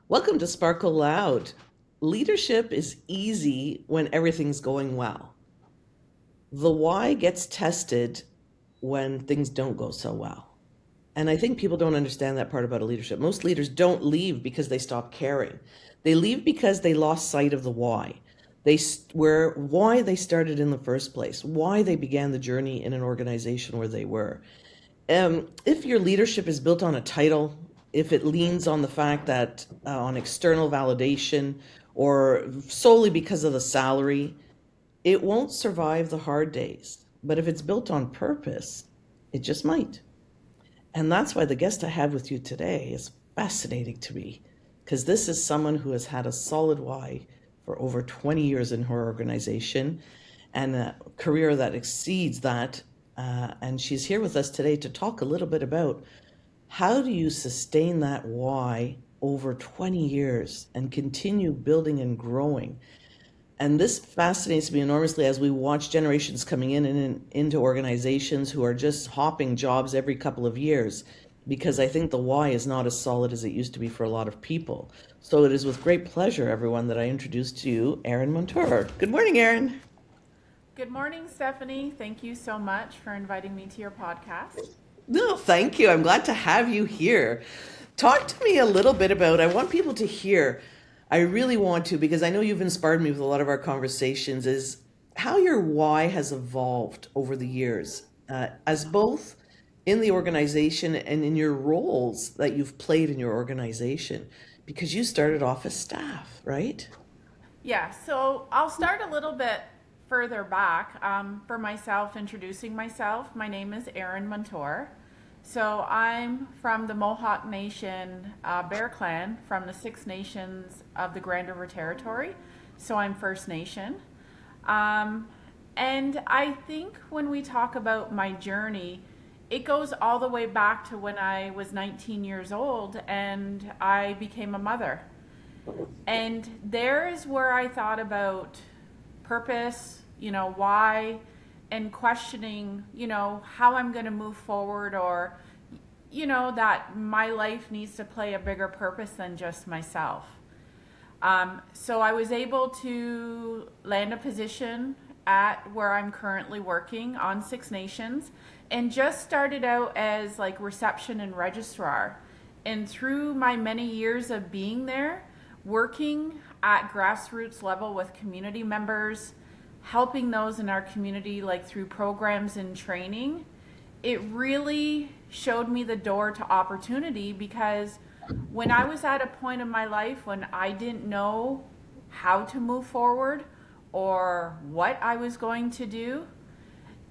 Welcome to Sparkle Loud. Leadership is easy when everything's going well. The why gets tested when things don't go so well. And I think people don't understand that part about a leadership. Most leaders don't leave because they stop caring. They leave because they lost sight of the why. Why they started in the first place, why they began the journey in an organization where they were. If your leadership is built on a title, if it leans on the fact that on external validation or solely because of the salary, it won't survive the hard days. But if it's built on purpose, it just might. And that's why the guest I have with you today is fascinating to me, because this is someone who has had a solid why for over 20 years in her organization and a career that exceeds that. And she's here with us today to talk a little bit about how do you sustain that why over 20 years and continue building and growing. And this fascinates me enormously as we watch generations coming in and into organizations who are just hopping jobs every couple of years, because I think the why is not as solid as it used to be for a lot of people. So it is with great pleasure, everyone, that I introduce to you Erin Montour. Good morning, Erin. Good morning, Stephanie. Thank you so much for inviting me to your podcast. No, thank you. I'm glad to have you here. Talk to me a little bit about, I want people to hear, I really want to, because I know you've inspired me with a lot of our conversations, is how your why has evolved over the years, as both in the organization and in your roles that you've played in your organization, because you started off as staff, right? Yeah, so I'll start a little bit further back for myself, introducing myself. My name is Erin Montour. So I'm from the Mohawk Nation Bear Clan from the Six Nations of the Grand River Territory. So I'm First Nation. Um, and I think when we talk about my journey, it goes all the way back to when I was 19 years old and I became a mother. And there is where I thought about purpose, why, and questioning, how I'm going to move forward, or, that my life needs to play a bigger purpose than just myself. So I was able to land a position at where I'm currently working on Six Nations, and just started out as like reception and registrar. And through my many years of being there, working at grassroots level with community members, helping those in our community like through programs and training, it really showed me the door to opportunity, because when I was at a point in my life when I didn't know how to move forward or what I was going to do,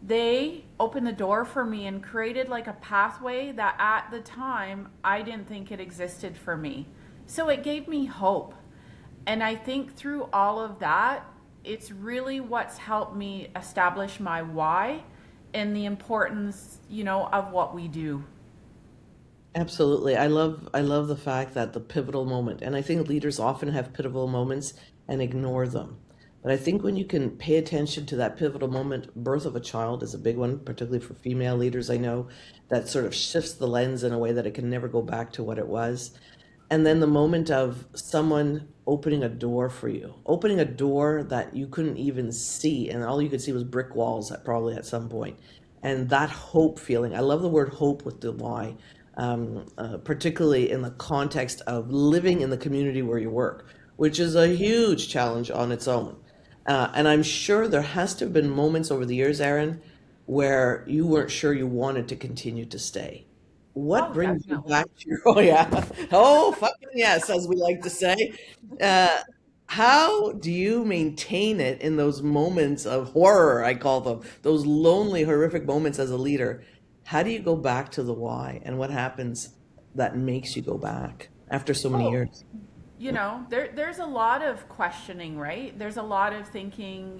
they opened the door for me and created like a pathway that at the time I didn't think it existed for me. So it gave me hope. And I think through all of that, it's really what's helped me establish my why and the importance, of what we do. Absolutely. I love the fact that the pivotal moment, and I think leaders often have pivotal moments and ignore them. But I think when you can pay attention to that pivotal moment, birth of a child is a big one, particularly for female leaders, I know, that sort of shifts the lens in a way that it can never go back to what it was. And then the moment of someone opening a door for you, opening a door that you couldn't even see, and all you could see was brick walls probably at some point. And that hope feeling, I love the word hope with the Y, particularly in the context of living in the community where you work, which is a huge challenge on its own. And I'm sure there has to have been moments over the years, Aaron, where you weren't sure you wanted to continue to stay. What Oh, brings you definitely. back to your, oh yeah, oh fucking yes, as we like to say. Uh, how do you maintain it in those moments of horror, I call them, those lonely, horrific moments as a leader? How do you go back to the why, and what happens that makes you go back after so many Oh, years? there's a lot of questioning, right? There's a lot of thinking,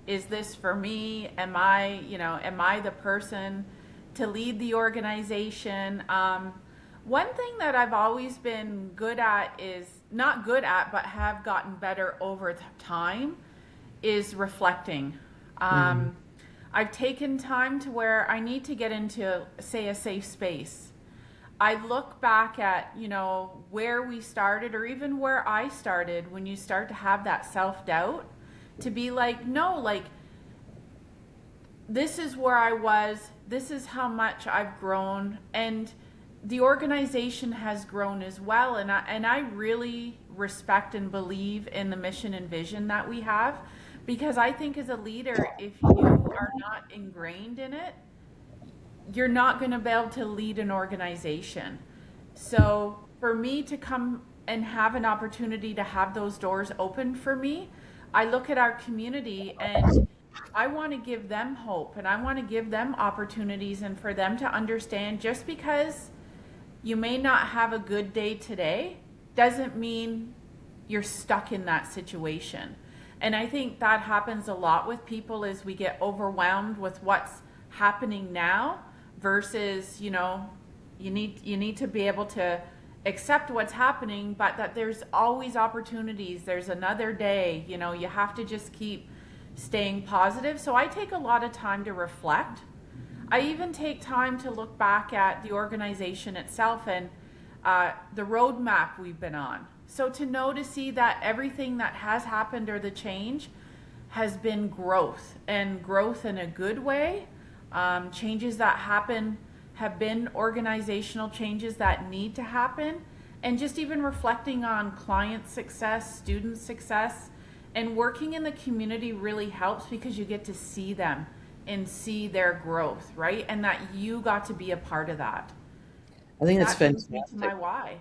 is this for me? Am I the person to lead the organization? One thing that I've always been good at is not good at, but have gotten better over time is reflecting. Mm, Um, I've taken time to where I need to get into, say, a safe space. I look back at, where we started or even where I started when you start to have that self doubt, to be like, no, like, this is where I was, this is how much I've grown, and the organization has grown as well. And I really respect and believe in the mission and vision that we have, because I think as a leader, if you are not ingrained in it, you're not going to be able to lead an organization. So for me to come and have an opportunity to have those doors open for me, I look at our community and I want to give them hope, and I want to give them opportunities, and for them to understand, just because you may not have a good day today doesn't mean you're stuck in that situation. And I think that happens a lot with people, is we get overwhelmed with what's happening now versus, you need to be able to accept what's happening, but that there's always opportunities. There's another day, you have to just keep staying positive. So I take a lot of time to reflect. I even take time to look back at the organization itself and the roadmap we've been on. So to see that everything that has happened, or the change, has been growth, and growth in a good way. Changes that happen have been organizational changes that need to happen. And just even reflecting on client success, student success, and working in the community really helps, because you get to see them and see their growth, right? And that you got to be a part of that. I think that's That brings me to fantastic. my why.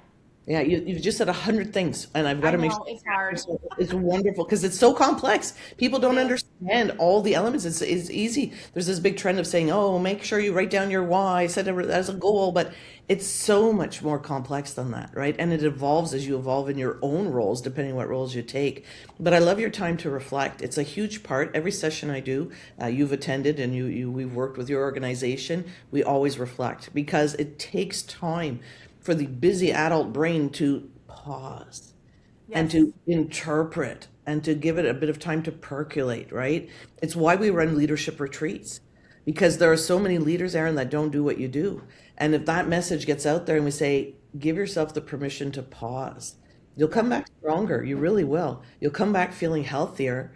Yeah, you've just said 100 things, and I've got I to make know sure it's hard. it's wonderful because it's so complex. People It don't is. understand all the elements. It's easy. There's this big trend of saying, "Oh, make sure you write down your why, set it as a goal," but it's so much more complex than that, right? And it evolves as you evolve in your own roles, depending what roles you take. But I love your time to reflect. It's a huge part. Every session I do, you've attended, and we've worked with your organization. We always reflect because it takes time for the busy adult brain to pause and Yes. to interpret and to give it a bit of time to percolate, right? It's why we run leadership retreats, because there are so many leaders, Aaron, that don't do what you do. And if that message gets out there and we say, give yourself the permission to pause, you'll Yeah. come back stronger. You really will. You'll come back feeling healthier,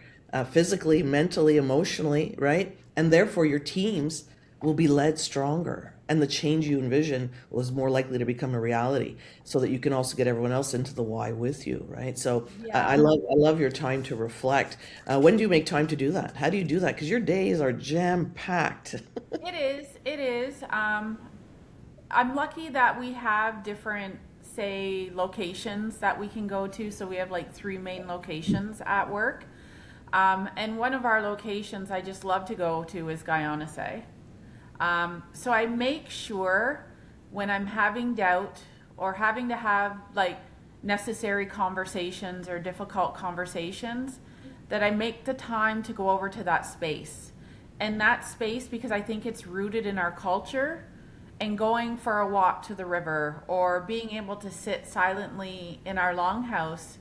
physically, mentally, emotionally, right? And therefore, your teams will be led stronger. And the change you envision was more likely to become a reality, so that you can also get everyone else into the why with you, right? So I Yeah. love your time to reflect. When do you make time to do that? How do you do that? Because your days are jam packed. It is. It is. I'm lucky that we have different, say, locations that we can go to. So we have like three main locations at work. And one of our locations I just love to go to is Guyana. So I make sure when I'm having doubt or having to have like necessary conversations or difficult conversations, that I make the time to go over to that space. And that space, because I think it's rooted in our culture, and going for a walk to the river or being able to sit silently in our longhouse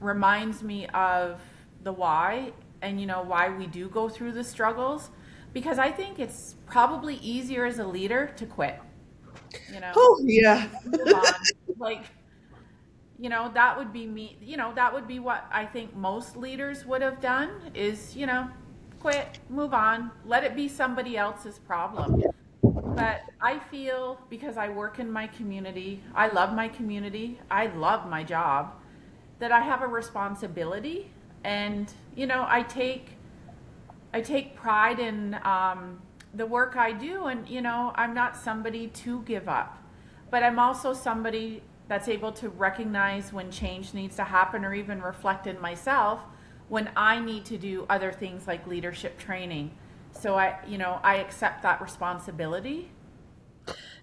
reminds me of the why, and why we do go through the struggles, because I think it's probably easier as a leader to quit, you know, Oh, yeah. move on. Like, that would be me, that would be what I think most leaders would have done, is, quit, move on, let it be somebody else's problem. But I feel, because I work in my community, I love my community, I love my job, that I have a responsibility. And, I take pride in the work I do, and I'm not somebody to give up, but I'm also somebody that's able to recognize when change needs to happen, or even reflect in myself when I need to do other things like leadership training. So I accept that responsibility.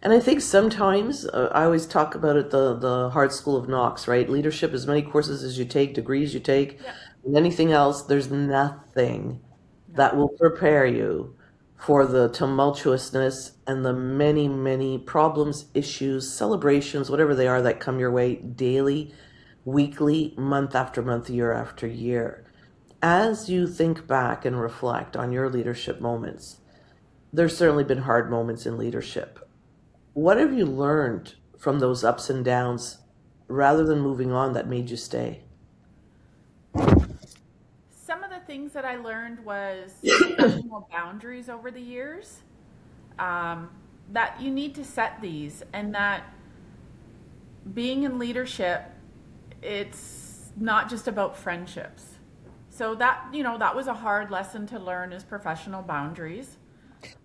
And I think sometimes I always talk about it, the hard school of Knox, right? Leadership, as many courses as you take, degrees you take, Yep. and anything else, there's nothing No. that will prepare you for the tumultuousness and the many, many problems, issues, celebrations, whatever they are that come your way daily, weekly, month after month, year after year. As you think back and reflect on your leadership moments, there's certainly been hard moments in leadership. What have you learned from those ups and downs rather than moving on that made you stay? Some of the things that I learned was professional boundaries over the years. Um, that you need to set these, and that being in leadership, it's not just about friendships. So that, that was a hard lesson to learn, is professional boundaries.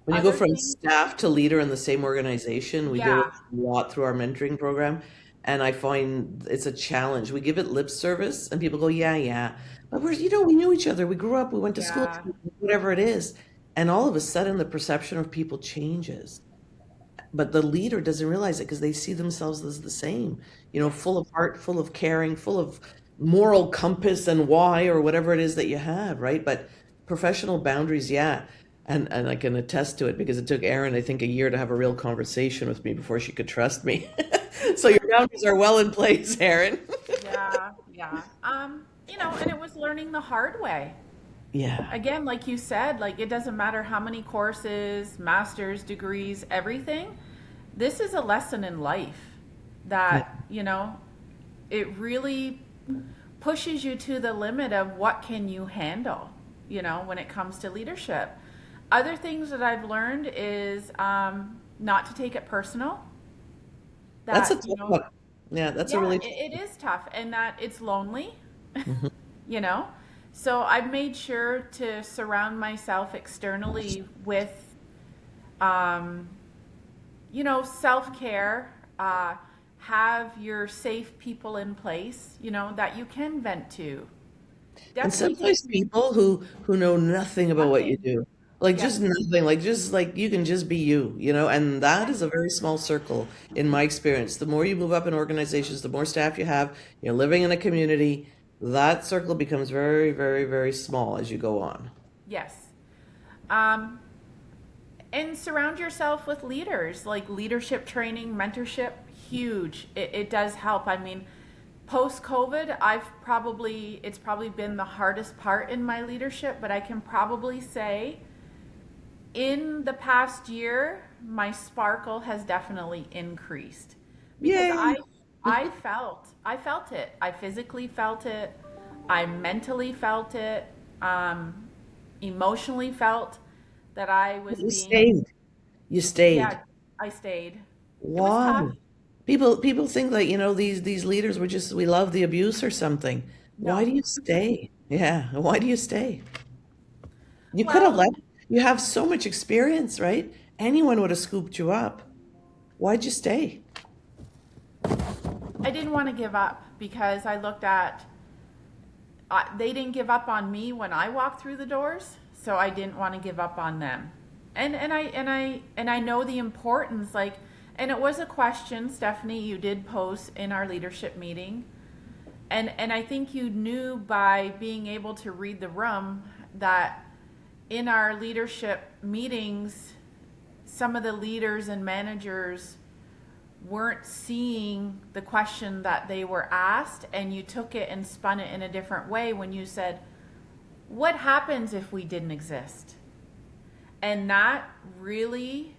When you go Other from things, staff to leader in the same organization, we deal with yeah, a lot through our mentoring program. And I find it's a challenge. We give it lip service and people go, yeah, yeah. But we knew each other. We grew up, we went to school, yeah, whatever it is. And all of a sudden, the perception of people changes. But the leader doesn't realize it because they see themselves as the same, yes, full of heart, full of caring, full of moral compass and why or whatever it is that you have, right? But professional boundaries, yeah. And I can attest to it because it took Erin, I think, a year to have a real conversation with me before she could trust me. So your boundaries are well in place, Erin. yeah, yeah. And it was learning the hard way. Yeah, Again, like you said, like it doesn't matter how many courses, master's degrees, everything. This is a lesson in life yeah. that, it really pushes you to the limit of what can you handle, when it comes to leadership. Other things that I've learned is not to take it personal. That's a That, tough one. Yeah, that's a yeah, really it is tough, and that it's lonely, Mhm. you know? So I've made sure to surround myself externally with, um, self care, have your safe people in place, that you can vent to. And Definitely sometimes take people who know nothing about what you nothing. do, like just Yes, nothing, like you can just be you, and that yes, is a very small circle in my experience. The more you move up in organizations, the more staff you have, you're living in a community, that circle becomes very, very, very small as you go on. yes. Um, and surround yourself with leaders, like leadership training, mentorship, huge. It does help. I mean, post COVID, it's probably been the hardest part in my leadership, but I can probably say in the past year, my sparkle has definitely increased because Yay. I felt it. I physically felt it. I mentally felt it. Emotionally felt that I was You being, stayed. You stayed. yeah, I stayed. It was Why? tough. People think that, these leaders we love the abuse or something. Why No. do you stay? Yeah, why do you stay? You could have Well, left. You have so much experience, right? Anyone would have scooped you up. Why'd you stay? I didn't want to give up because I looked at, they didn't give up on me when I walked through the doors, so I didn't want to give up on them. And I know the importance, like, and it was a question, Stephanie, you did post in our leadership meeting. And I think you knew by being able to read the room that in our leadership meetings, some of the leaders and managers weren't seeing the question that they were asked, and you took it and spun it in a different way when you said, what happens if we didn't exist? And that really,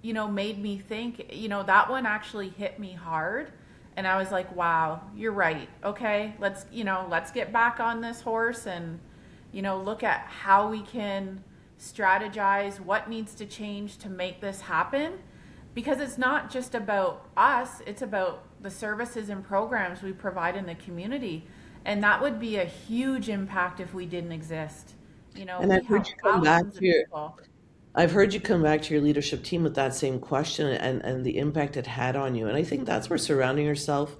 made me think, that one actually hit me hard. And I was like, wow, you're right. Okay, let's get back on this horse and, look at how we can strategize what needs to change to make this happen. Because it's not just about us, it's about the services and programs we provide in the community. And that would be a huge impact if we didn't exist. And We have thousands of people. I've heard you come back to your leadership team with that same question and the impact it had on you. And I think that's where surrounding yourself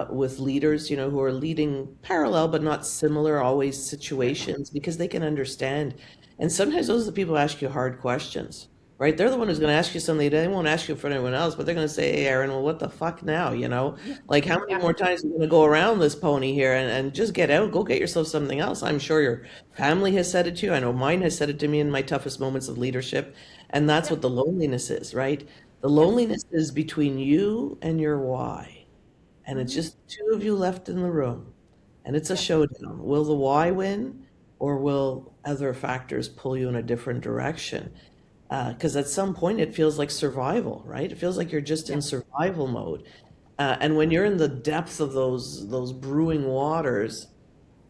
with leaders, who are leading parallel but not similar always situations because they can understand. And sometimes those are the people who ask you hard questions, right? They're the one who's going to ask you something. They won't ask you for anyone else, but they're going to say, hey, Aaron, well, what the fuck now? Yeah. Like how many Yeah. more times are you going to go around this pony here and just get out, go get yourself something else? I'm sure your family has said it to you. I know mine has said it to me in my toughest moments of leadership. And that's Yep. what the loneliness is, right? The Yes. loneliness is between you and your why. And it's Mm-hmm. just two of you left in the room. And it's a Yep. showdown. Will the why win or will other factors pull you in a different direction? Because at some point it feels like survival, right? It feels like you're just in Yeah. survival mode. And when you're in the depths of those brewing waters,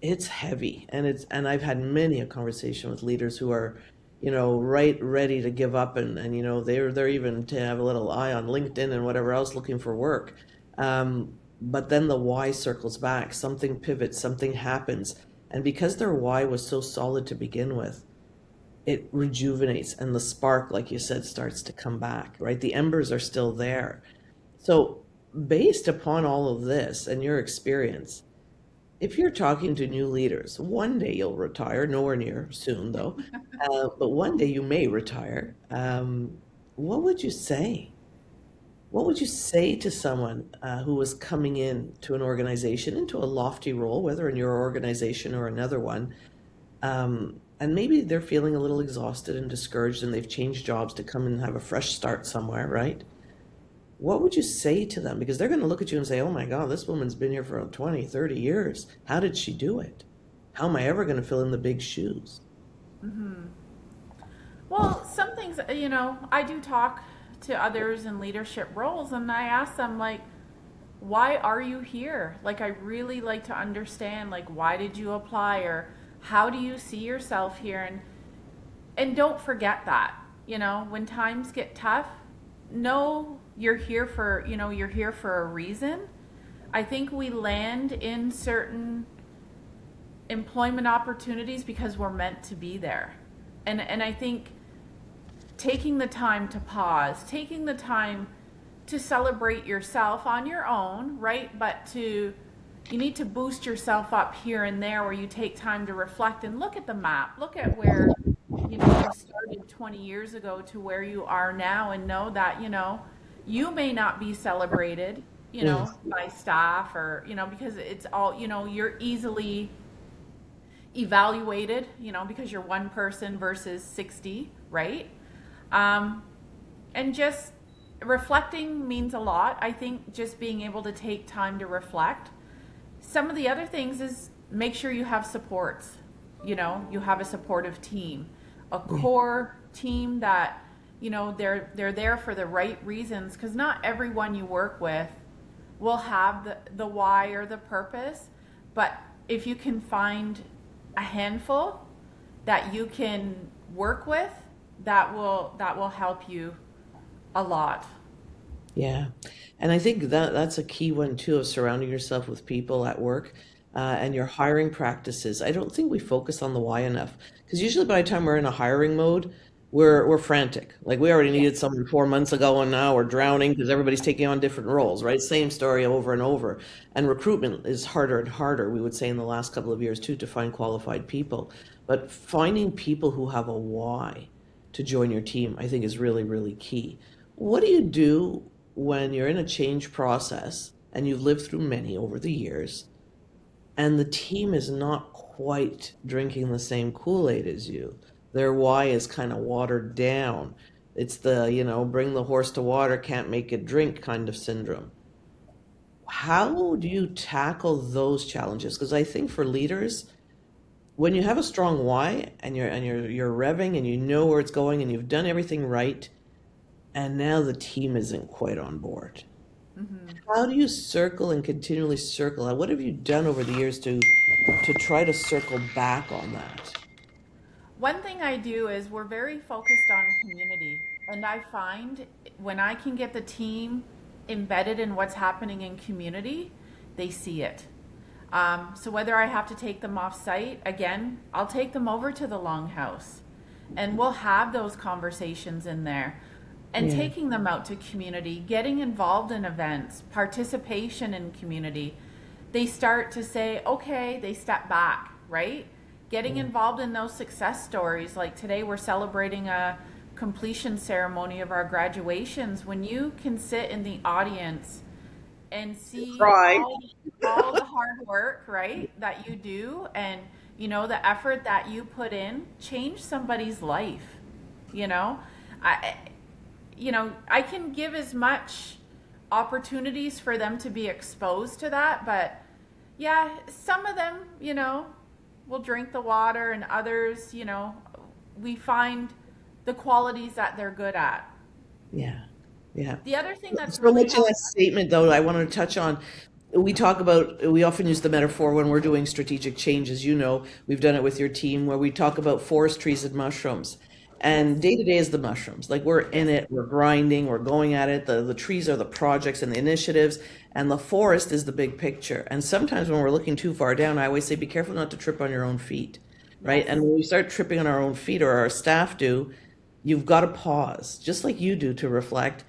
it's heavy. And I've had many a conversation with leaders who are, right ready to give up, and they're even to have a little eye on LinkedIn and whatever else looking for work. But then the why circles back, something pivots, something happens. And because their why was so solid to begin with, it rejuvenates, and the spark, like you said, starts to come back, right? The embers are still there. So, based upon all of this and your experience, if you're talking to new leaders, one day you'll retire, nowhere near soon though, but one day you may retire. What would you say? What would you say to someone who was coming in to an organization, into a lofty role, whether in your organization or another one, and maybe they're feeling a little exhausted and discouraged, and they've changed jobs to come and have a fresh start somewhere, right? What would you say to them? Because they're going to look at you and say, oh my God, this woman's been here for 20, 30 years. How did she do it? How am I ever going to fill in the big shoes? Well, some things, I do talk to others in leadership roles and I ask them, like, why are you here? Like, I really like to understand, like, why did you apply, or how do you see yourself here? And don't forget that, when times get tough, know you're here for a reason. I think we land in certain employment opportunities because we're meant to be there. And I think taking the time to pause, taking the time to celebrate yourself on your own, right? But you need to boost yourself up here and there, where you take time to reflect and look at the map, look at where, you started 20 years ago to where you are now, and know that, you may not be celebrated, Mm, by staff, or, because it's all, you're easily evaluated, because you're one person versus 60, right? Um, and just reflecting means a lot. I think just being able to take time to reflect. Some of the other things is make sure you have supports. You have a supportive team, a yeah, core team that, they're there for the right reasons, because not everyone you work with will have the why or the purpose. But if you can find a handful that you can work with, that will help you a lot. yeah. And I think that that's a key one too, of surrounding yourself with people at work, and your hiring practices. I don't think we focus on the why enough, because usually by the time we're in a hiring mode, we're frantic. Like we already Yeah. needed someone 4 months ago, and now we're drowning because everybody's taking on different roles, right? Same story over and over. And recruitment is harder and harder, we would say, in the last couple of years too, to find qualified people. But finding people who have a why to join your team, I think, is really, really key. What do you do when you're in a change process, and you've lived through many over the years, and the team is not quite drinking the same Kool-Aid as you? Their why is kind of watered down. It's the, bring the horse to water, can't make it drink kind of syndrome. How do you tackle those challenges? Because I think for leaders, when you have a strong why, and you're revving, and you know where it's going, and you've done everything right, and now the team isn't quite on board. Hmm. How do you circle and continually circle? What have you done over the years to try to circle back on that? One thing I do is we're very focused on community. And I find when I can get the team embedded in what's happening in community, they see it. So whether I have to take them off site, again, I'll take them over to the Longhouse and we'll have those conversations in there. And Yeah. taking them out to community, getting involved in events, participation in community, they start to say, okay, they step back, right? Getting Yeah. involved in those success stories. Like today, we're celebrating a completion ceremony of our graduations. When you can sit in the audience and see Cry. all the hard work, right, that you do, and the effort that you put in, change somebody's life. You know, I I can give as much opportunities for them to be exposed to that, but yeah, some of them, will drink the water, and others, we find the qualities that they're good at. Yeah. Yeah. The other thing that's So really much in that helped. statement, though, I want to touch on. We often use the metaphor when we're doing strategic changes. You know, we've done it with your team where we talk about forest trees and mushrooms. Yes, And day to day is the mushrooms. Like we're in yes, it, we're grinding, we're going at it. The trees are the projects and the initiatives, and the forest is the big picture. And sometimes when we're looking too far down, I always say, be careful not to trip on your own feet, right? And yes, when we start tripping on our own feet, or our staff do, you've got to pause, just like you do, to reflect,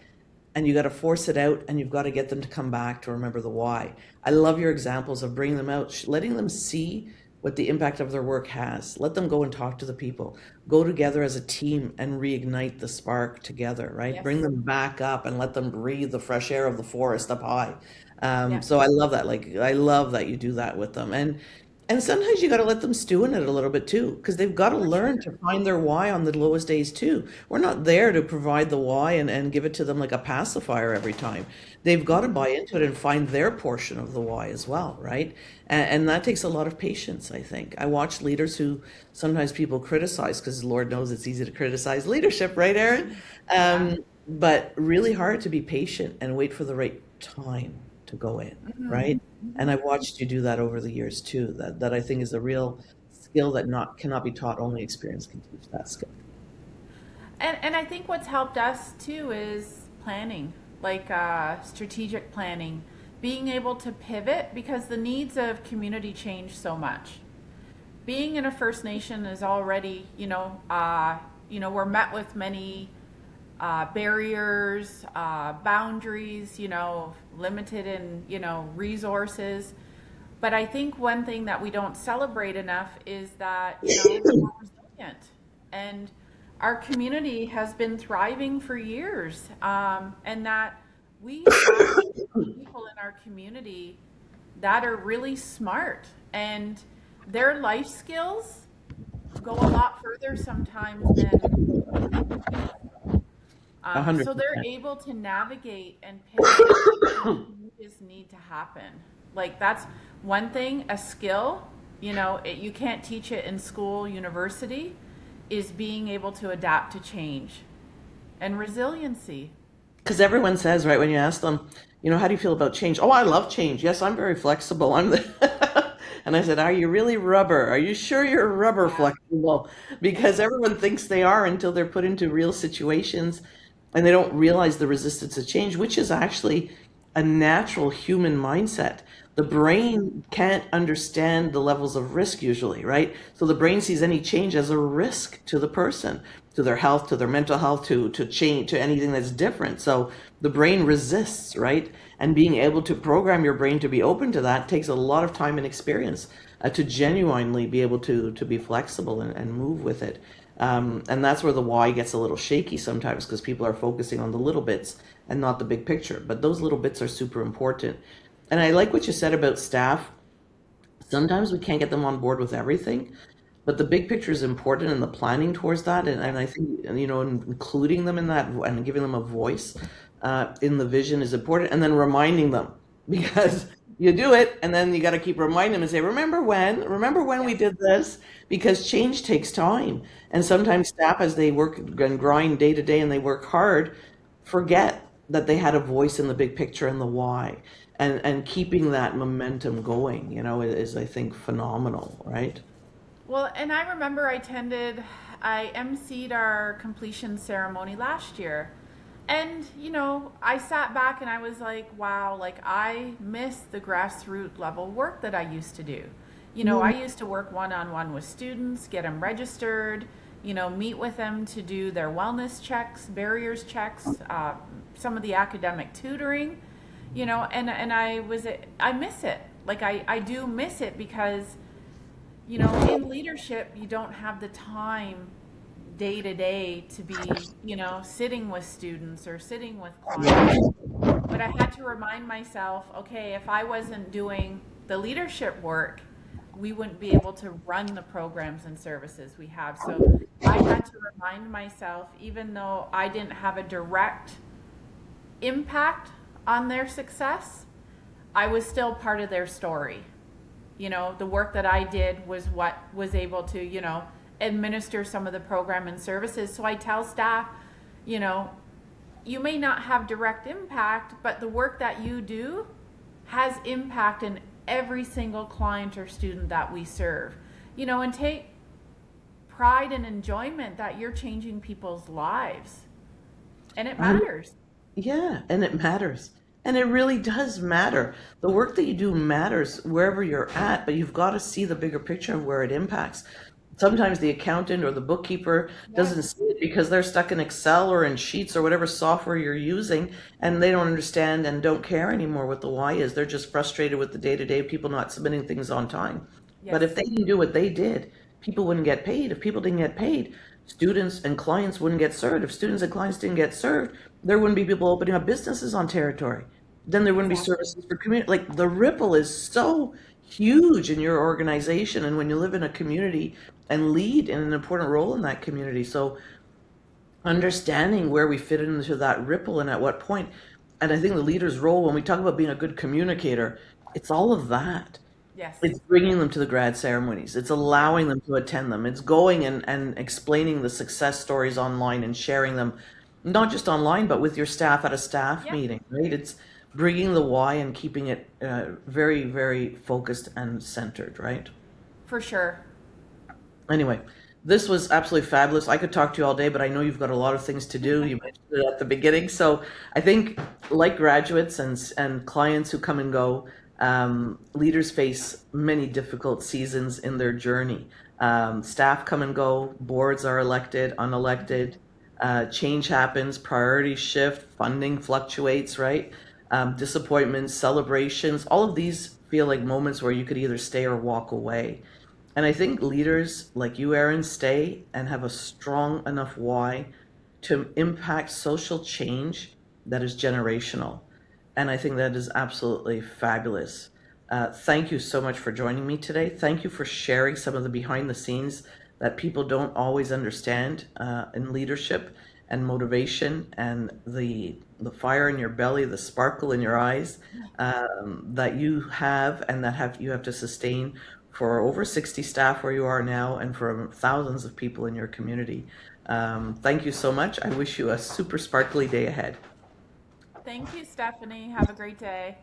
and you got to force it out, and you've got to get them to come back to remember the why. I love your examples of bringing them out, letting them see what the impact of their work has. Let them go and talk to the people, go together as a team and reignite the spark together, right? Bring yes, them back up and let them breathe the fresh air of the forest up high. yeah, So I love that. Like I love that you do that with them. And sometimes you got to let them stew in it a little bit too, because they've got to for learn sure. to find their why on the lowest days too. We're not there to provide the why and give it to them like a pacifier every time. They've got to buy into it and find their portion of the why as well, right? And that takes a lot of patience, I think. I watch leaders who sometimes people criticize because Lord knows it's easy to criticize leadership, right, Aaron? Yeah. But really hard to be patient and wait for the right time to go in, Hmm. right? And I've watched you do that over the years too. That I think is a real skill that not cannot be taught. Only experience can teach that skill. And I think what's helped us too is planning, like strategic planning, being able to pivot because the needs of community change so much. Being in a First Nation is already, we're met with many barriers, boundaries, limited in, resources. But I think one thing that we don't celebrate enough is that, we're resilient. And our community has been thriving for years. And that we have people in our community that are really smart and their life skills go a lot further sometimes than A hundred so they're percent. able to navigate and pivot when changes need to happen. Like that's one thing, a skill, you can't teach it in school, university, is being able to adapt to change and resiliency. Because everyone says, right, when you ask them, how do you feel about change? Oh, I love change. Yes, I'm very flexible. And I said, are you really rubber? Are you sure you're rubber Yeah. flexible? Yeah. Because everyone thinks they are until they're put into real situations and they don't realize the resistance to change, which is actually a natural human mindset. The Yes. brain can't understand the levels of risk usually, right? So the brain sees any change as a risk to the person, to their health, to their mental health, to change, to anything that's different. So the brain resists, right? And being able to program your brain to be open to that takes a lot of time and experience to genuinely be able to be flexible and move with it. And that's where the why gets a little shaky sometimes because people are focusing on the little bits and not the big picture. But those little bits are super important. And I like what you said about staff. Sometimes we can't get them on board with everything, but the big picture is important and the planning towards that. And I Yes. think, including them in that and giving them a voice in the vision is important. And then reminding them because you do it and then you got to keep reminding them and say, remember when we Yes. did this? Because change takes time. And sometimes staff, as they work and grind day to day and they work hard, forget that they had a voice in the big picture and the why. And keeping that momentum going, is I think phenomenal, right? Well, and I remember I emceed our completion ceremony last year. And, I sat back and I was like, wow, like I miss the grassroots level work that I used to do. I used to work one on one with students, get them registered, meet with them to do their wellness checks, barriers checks, some of the academic tutoring, and I miss it. Like I do miss it because in leadership, you don't have the time day to day to be, sitting with students or sitting with clients. But I had to remind myself, okay, if I wasn't doing the leadership work, we wouldn't be able to run the programs and services we have. So I had to remind myself, even though I didn't have a direct impact on their success, I was still part of their story. The work that I did was what was able to, administer some of the program and services. So I tell staff, you know, you may not have direct impact, but the work that you do has impact in every single client or student that we serve. You know, and take pride and enjoyment that you're changing people's lives. And it Um, matters. yeah, and it matters. And it really does matter. The work that you do matters wherever you're at, but you've got to see the bigger picture of where it impacts. Sometimes the accountant or the bookkeeper doesn't Yes. see it because they're stuck in Excel or in Sheets or whatever software you're using, and they don't understand and don't care anymore what the why is. They're just frustrated with the day-to-day people not submitting things on time. But if Yes. they didn't do what they did, people wouldn't get paid. If people didn't get paid, students and clients wouldn't get served. If students and clients didn't get served, there wouldn't be people opening up businesses on territory. Then there wouldn't be Exactly. services for community. Like the ripple is so huge in your organization and when you live in a community and lead in an important role in that community. So understanding where we fit into that ripple and at what point. And I think the leader's role, when we talk about being a good communicator, it's all of that. Yes. It's bringing them to the grad ceremonies. It's Yep. allowing them to attend them. It's going and explaining the success stories online and sharing them, not just online, but with your staff at a staff Yep. meeting, right? It's bringing the why and keeping it very, very focused and centered, right? For sure. Anyway, this was absolutely fabulous. I could talk to you all day, but I know you've got a lot of things to do. You mentioned it at the beginning. So I think, like graduates and clients who come and go, leaders face many difficult seasons in their journey. Staff come and go, boards are elected, unelected, change happens, priorities shift, funding fluctuates, right? Disappointments, celebrations, all of these feel like moments where you could either stay or walk away. And I think leaders like you, Aaron, stay and have a strong enough why to impact social change that is generational. And I think that is absolutely fabulous. Thank you so much for joining me today. Thank you for sharing some of the behind the scenes that people don't always understand in leadership and motivation and the fire in your belly, the sparkle in your eyes that you have and that have you have to sustain for over 60 staff where you are now and for thousands of people in your community. Thank you so much. I wish you a super sparkly day ahead. Thank you, Stephanie. Have a great day.